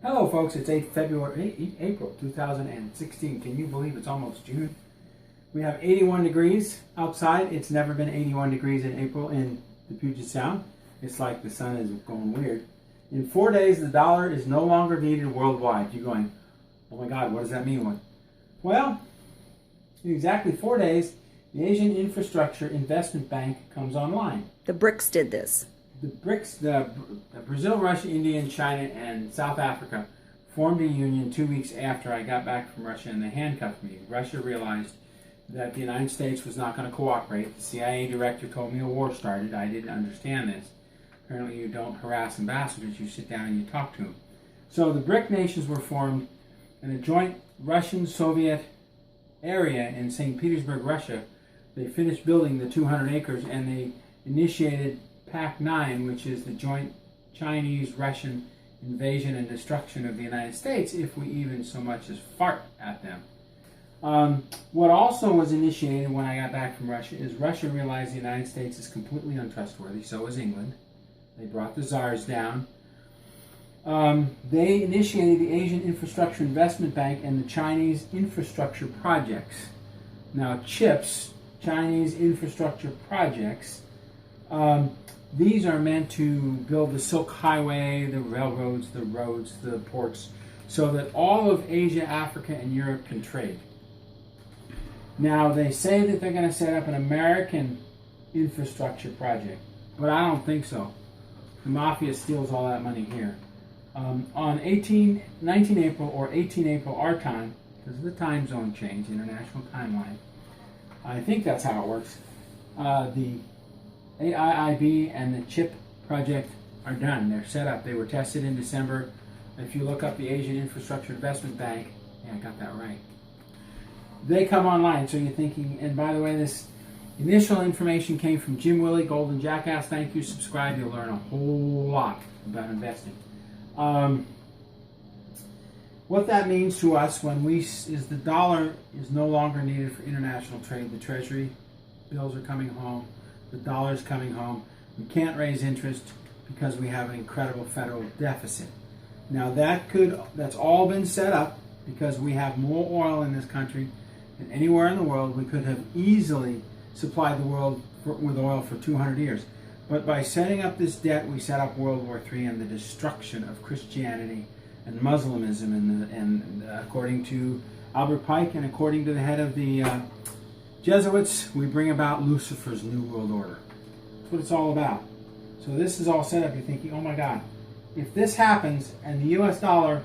Hello folks, it's April 2016. Can you believe it's almost June? We have 81 degrees outside. It's never been 81 degrees in April in the Puget Sound. It's like the sun is going weird. In 4 days, the dollar is no longer needed worldwide. You're going, oh my God, what does that mean? Well, in exactly 4 days, the Asian Infrastructure Investment Bank comes online. The BRICS did this. The BRICS, the Brazil, Russia, India, and China, and South Africa formed a union 2 weeks after I got back from Russia and they handcuffed me. Russia realized that the United States was not going to cooperate. The CIA director told me a war started. I didn't understand this. Apparently you don't harass ambassadors, you sit down and you talk to them. So the BRIC nations were formed in a joint Russian-Soviet area in St. Petersburg, Russia. They finished building the 200 acres and they initiated PAC-9, which is the joint Chinese-Russian invasion and destruction of the United States, if we even so much as fart at them. What also was initiated when I got back from Russia is Russia realized the United States is completely untrustworthy, so is England. They brought the czars down. They initiated the Asian Infrastructure Investment Bank and the Chinese infrastructure projects. Now, CHIPS, Chinese infrastructure projects, these are meant to build the Silk Highway, the railroads, the roads, the ports, so that all of Asia, Africa, and Europe can trade. Now, they say that they're going to set up an American infrastructure project, but I don't think so. The mafia steals all that money here. On 19 April or 18 April our time, because of the time zone change, international timeline, I think that's how it works, the AIIB and the CHIP project are done. They're set up. They were tested in December. If you look up the Asian Infrastructure Investment Bank, yeah, I got that right. They come online. So you're thinking, and by the way, this initial information came from Jim Willie, Golden Jackass. Thank you. Subscribe. You'll learn a whole lot about investing. What that means to us is the dollar is no longer needed for international trade. The Treasury bills are coming home. The dollar's coming home. We can't raise interest because we have an incredible federal deficit. Now that's all been set up because we have more oil in this country than anywhere in the world. We could have easily supplied the world with oil for 200 years. But by setting up this debt, we set up World War III and the destruction of Christianity and Muslimism, and according to Albert Pike and according to the head of the Jesuits, we bring about Lucifer's New World Order. That's what it's all about. So this is all set up. You're thinking, oh my God, if this happens and the US dollar,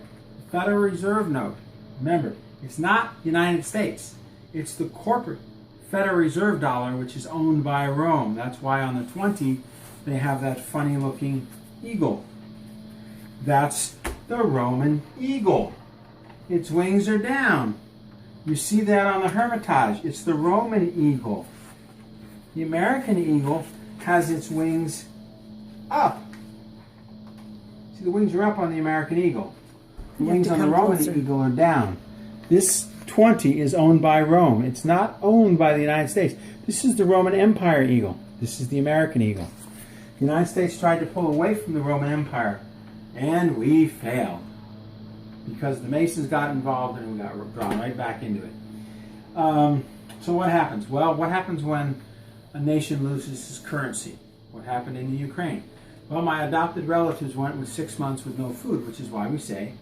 Federal Reserve note, remember, it's not United States. It's the corporate Federal Reserve dollar, which is owned by Rome. That's why on the 20, they have that funny looking eagle. That's the Roman eagle. Its wings are down. You see that on the Hermitage. It's the Roman eagle. The American eagle has its wings up. See, the wings are up on the American eagle. The wings on the Roman eagle are down. This 20 is owned by Rome. It's not owned by the United States. This is the Roman Empire eagle. This is the American eagle. The United States tried to pull away from the Roman Empire, and we failed. Because the Masons got involved and we got drawn right back into it. So what happens? Well, what happens when a nation loses its currency? What happened in the Ukraine? Well, my adopted relatives went with 6 months with no food, which is why we say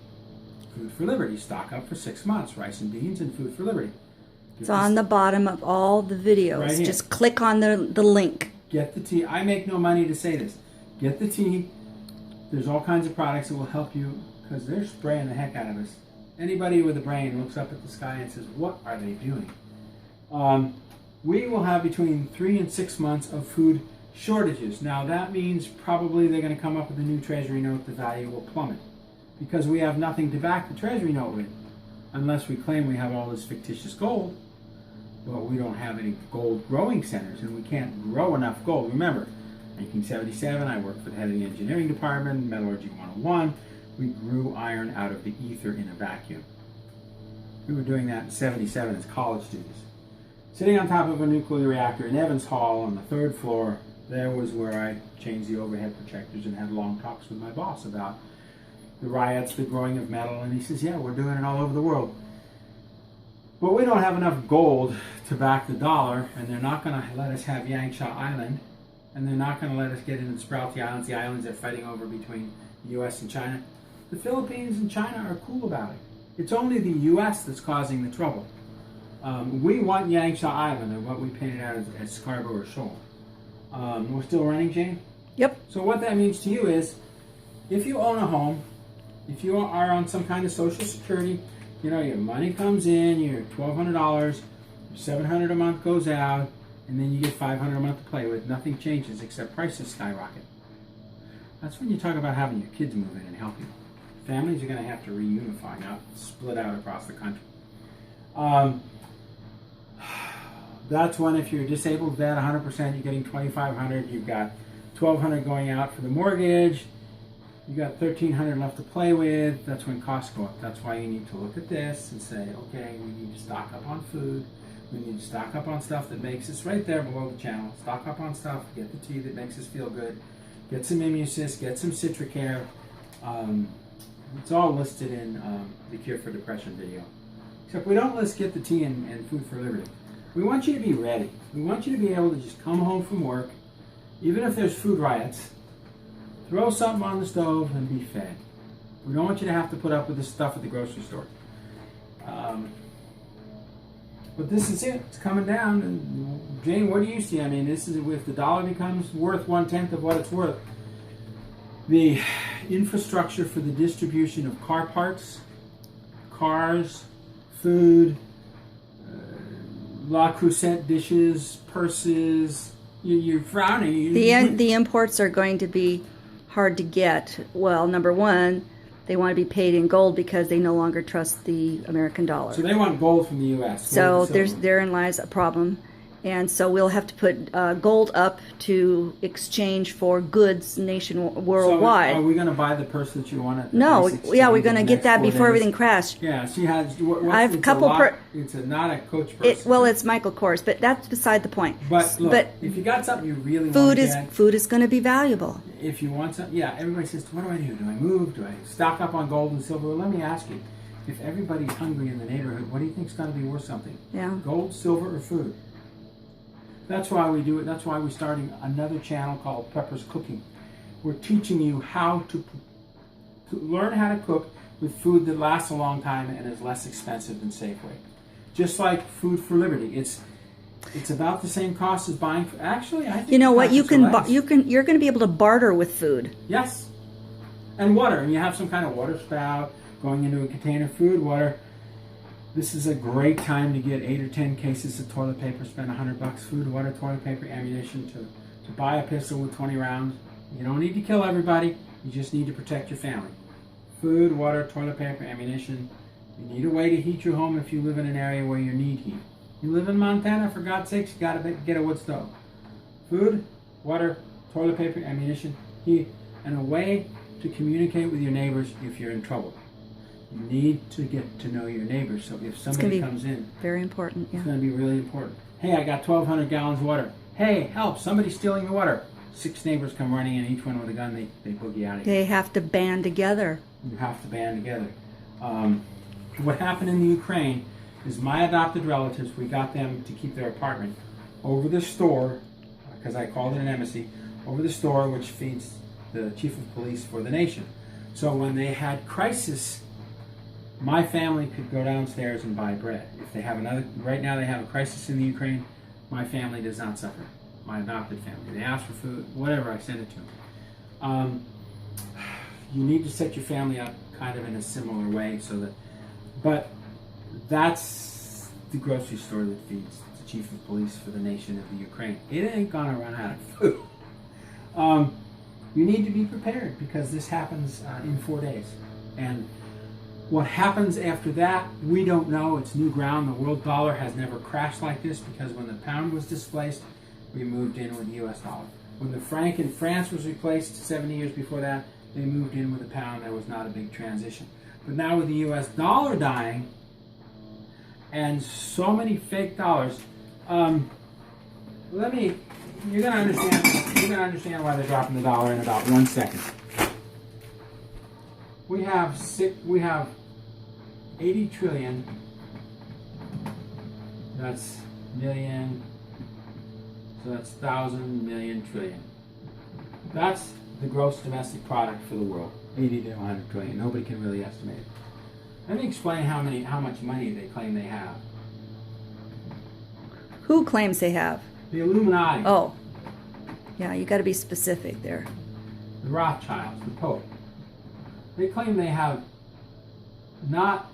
Food for Liberty. Stock up for 6 months. Rice and beans and Food for Liberty. It's on the bottom of all the videos. Right here. Just click on the link. Get the tea. I make no money to say this. Get the tea. There's all kinds of products that will help you, because they're spraying the heck out of us. Anybody with a brain looks up at the sky and says, what are they doing? We will have between 3 and 6 months of food shortages. Now that means probably they're going to come up with a new Treasury note, the value will plummet. Because we have nothing to back the Treasury note with. Unless we claim we have all this fictitious gold. Well, we don't have any gold growing centers and we can't grow enough gold. Remember, 1977, I worked for the head of the engineering department, Metallurgy 101. We grew iron out of the ether in a vacuum. We were doing that in 77 as college students. Sitting on top of a nuclear reactor in Evans Hall on the 3rd floor, there was where I changed the overhead projectors and had long talks with my boss about the riots, the growing of metal, and he says, yeah, we're doing it all over the world. But we don't have enough gold to back the dollar, and they're not going to let us have Yangsha Island, and they're not going to let us get into the Spratly Islands, the islands they're fighting over between the U.S. and China. The Philippines and China are cool about it. It's only the U.S. that's causing the trouble. We want Yangsha Island, or what we painted out as Scarborough Shoal. We're still running, Jane? Yep. So what that means to you is, if you own a home, if you are on some kind of Social Security, you know, your money comes in, you're $1,200, $700 a month goes out, and then you get $500 a month to play with. Nothing changes except prices skyrocket. That's when you talk about having your kids move in and help you. Families are going to have to reunify, not split out across the country. That's when, if you're a disabled vet, 100%, you're getting $2,500. You've got $1,200 going out for the mortgage. You got $1,300 left to play with. That's when costs go up. That's why you need to look at this and say, okay, we need to stock up on food. We need to stock up on stuff that makes us right there below the channel. Stock up on stuff. Get the tea that makes us feel good. Get some Immusis. Get some Citricare. It's all listed in the Cure for Depression video. Except we don't list Get the Tea and Food for Liberty. We want you to be ready. We want you to be able to just come home from work, even if there's food riots, throw something on the stove and be fed. We don't want you to have to put up with this stuff at the grocery store. But this is it. It's coming down. And Jane, what do you see? I mean, this is if the dollar becomes worth 1/10 of what it's worth. The infrastructure for the distribution of car parts, cars, food, La Creuset dishes, purses. You're frowning. The imports are going to be hard to get. Well, number one, they want to be paid in gold because they no longer trust the American dollar. So they want gold from the U.S. So therein lies a problem. And so we'll have to put gold up to exchange for goods worldwide. So are we going to buy the purse that you want? No, yeah, we're going to get that before everything crashed. Yeah, she has. I have a couple. It's not a Coach purse. Well, it's Michael Kors, but that's beside the point. But look, if you got something you really want to get, food is going to be valuable. If you want something, yeah, everybody says, what do I do? Do I move? Do I stock up on gold and silver? Well, let me ask you, if everybody's hungry in the neighborhood, what do you think's going to be worth something? Yeah. Gold, silver, or food? That's why we do it. That's why we're starting another channel called Pepper's Cooking. We're teaching you how to learn how to cook with food that lasts a long time and is less expensive than Safeway. Just like Food for Liberty, it's about the same cost as buying. Actually, I think you know what you're going to be able to barter with food. Yes, and water, and you have some kind of water spout going into a container. Food, water. This is a great time to get 8 or 10 cases of toilet paper, spend $100, food, water, toilet paper, ammunition to buy a pistol with 20 rounds. You don't need to kill everybody. You just need to protect your family. Food, water, toilet paper, ammunition. You need a way to heat your home if you live in an area where you need heat. You live in Montana, for God's sakes, you got to get a wood stove. Food, water, toilet paper, ammunition, heat, and a way to communicate with your neighbors if you're in trouble. You need to get to know your neighbors, so if somebody comes in, very important. Yeah. It's going to be really important. Hey, I got 1,200 gallons of water. Hey, help! Somebody's stealing the water. 6 neighbors come running in, each one with a gun. They boogie out of here. They have to band together. You have to band together. What happened in the Ukraine is my adopted relatives. We got them to keep their apartment over the store, because I called it an embassy, over the store which feeds the chief of police for the nation. So when they had crisis, my family could go downstairs and buy bread. If they have right now they have a crisis in the Ukraine, my family does not suffer. My adopted family. They ask for food, whatever, I send it to them. You need to set your family up kind of in a similar way but that's the grocery store that feeds the chief of police for the nation of the Ukraine. It ain't gonna run out of food. You need to be prepared because this happens in 4 days. And what happens after that, we don't know. It's new ground. The world dollar has never crashed like this because when the pound was displaced, we moved in with the U.S. dollar. When the franc in France was replaced 70 years before that, they moved in with the pound. There was not a big transition. But now with the U.S. dollar dying and so many fake dollars, you're gonna understand why they're dropping the dollar in about 1 second. We have 80 trillion. That's million. So that's thousand, million, trillion. That's the gross domestic product for the world. 80 to 100 trillion. Nobody can really estimate it. Let me explain how much money they claim they have. Who claims they have? The Illuminati. Oh, yeah, you got to be specific there. The Rothschilds, the Pope. They claim they have not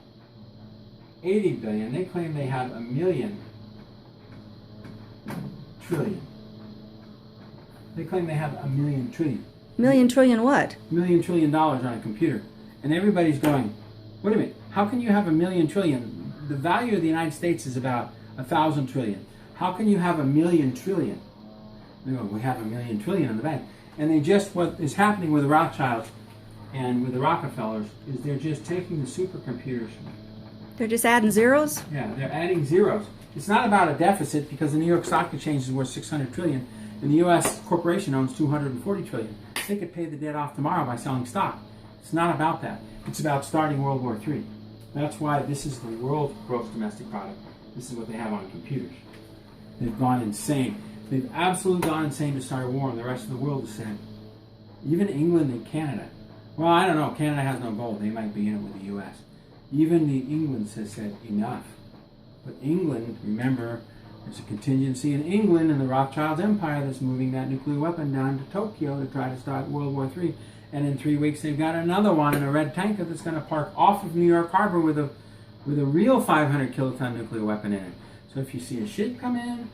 80 billion, they claim they have a million trillion. They claim they have a million trillion. Million trillion what? $1 trillion on a computer. And everybody's going, wait a minute, how can you have a million trillion? The value of the United States is about 1,000 trillion. How can you have a million trillion? They go, we have a million trillion in the bank. And what is happening with the Rothschilds and with the Rockefellers is they're just taking the supercomputers. They're just adding zeros? Yeah, they're adding zeros. It's not about a deficit because the New York Stock Exchange is worth 600 trillion and the U.S. corporation owns 240 trillion. They could pay the debt off tomorrow by selling stock. It's not about that. It's about starting World War III. That's why this is the world gross domestic product. This is what they have on computers. They've gone insane. They've absolutely gone insane to start a war, and the rest of the world is saying, even England and Canada. Well, I don't know. Canada has no gold. They might be in it with the U.S. Even the England has said enough. But England, remember, there's a contingency in England and the Rothschild Empire that's moving that nuclear weapon down to Tokyo to try to start World War III. And in 3 weeks, they've got another one in a red tanker that's going to park off of New York Harbor with a real 500 kiloton nuclear weapon in it. So if you see a ship come in,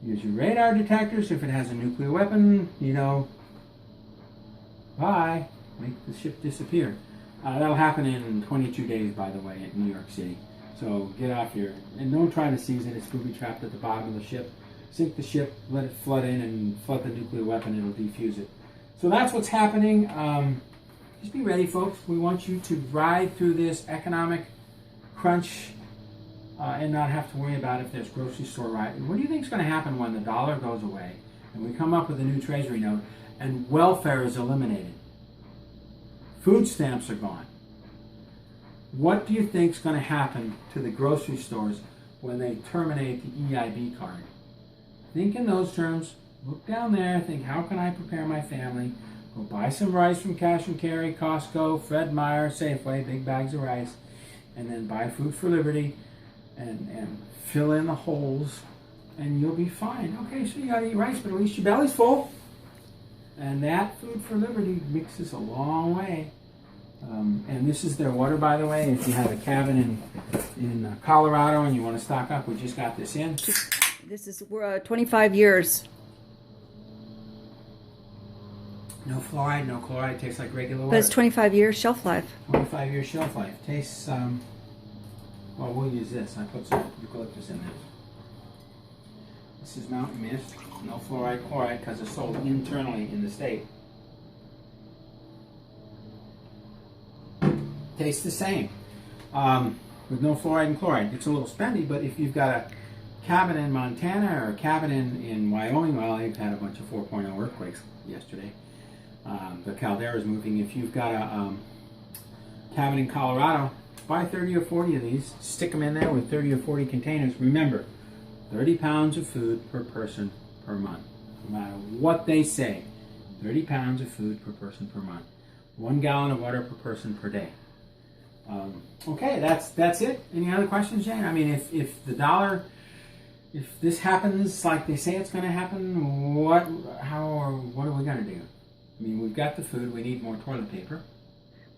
use your radar detectors. If it has a nuclear weapon, bye. Make the ship disappear. That'll happen in 22 days, by the way, in New York City. So get off and don't try to seize it. It's booby-trapped at the bottom of the ship. Sink the ship, let it flood in, and flood the nuclear weapon. It'll defuse it. So that's what's happening. Just be ready, folks. We want you to ride through this economic crunch and not have to worry about if there's grocery store riot. What do you think is going to happen when the dollar goes away and we come up with a new treasury note and welfare is eliminated? Food stamps are gone. What do you think is going to happen to the grocery stores when they terminate the EIB card? Think in those terms. Look down there. Think, how can I prepare my family? Go buy some rice from Cash and Carry, Costco, Fred Meyer, Safeway, big bags of rice, and then buy Food for Liberty and fill in the holes, and you'll be fine. Okay, so you got to eat rice, but at least your belly's full. And that Food for Liberty mixes a long way. And this is their water, by the way. If you have a cabin in Colorado and you want to stock up, we just got this in. This is 25 years. No fluoride, no chloride. Tastes like regular water. But it's 25 years shelf life. 25 year shelf life. Tastes, well, we'll use this. I put some eucalyptus in there. This is Mountain Mist. No fluoride, chloride, because it's sold internally in the state. Tastes the same. With no fluoride and chloride. It's a little spendy, but if you've got a cabin in Montana or a cabin in Wyoming, well, they've had a bunch of 4.0 earthquakes yesterday. The caldera's moving. If you've got a cabin in Colorado, buy 30 or 40 of these. Stick them in there with 30 or 40 containers. Remember, 30 pounds of food per person per month. No matter what they say, 30 pounds of food per person per month. 1 gallon of water per person per day. Okay, that's it. Any other questions, Jane? I mean, if the dollar, if this happens like they say it's going to happen, what are we going to do? I mean, we've got the food. We need more toilet paper.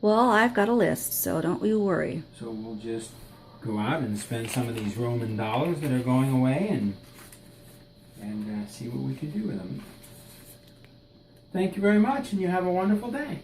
Well, I've got a list, so don't you worry. So we'll just go out and spend some of these Roman dollars that are going away and see what we can do with them. Thank you very much, and you have a wonderful day.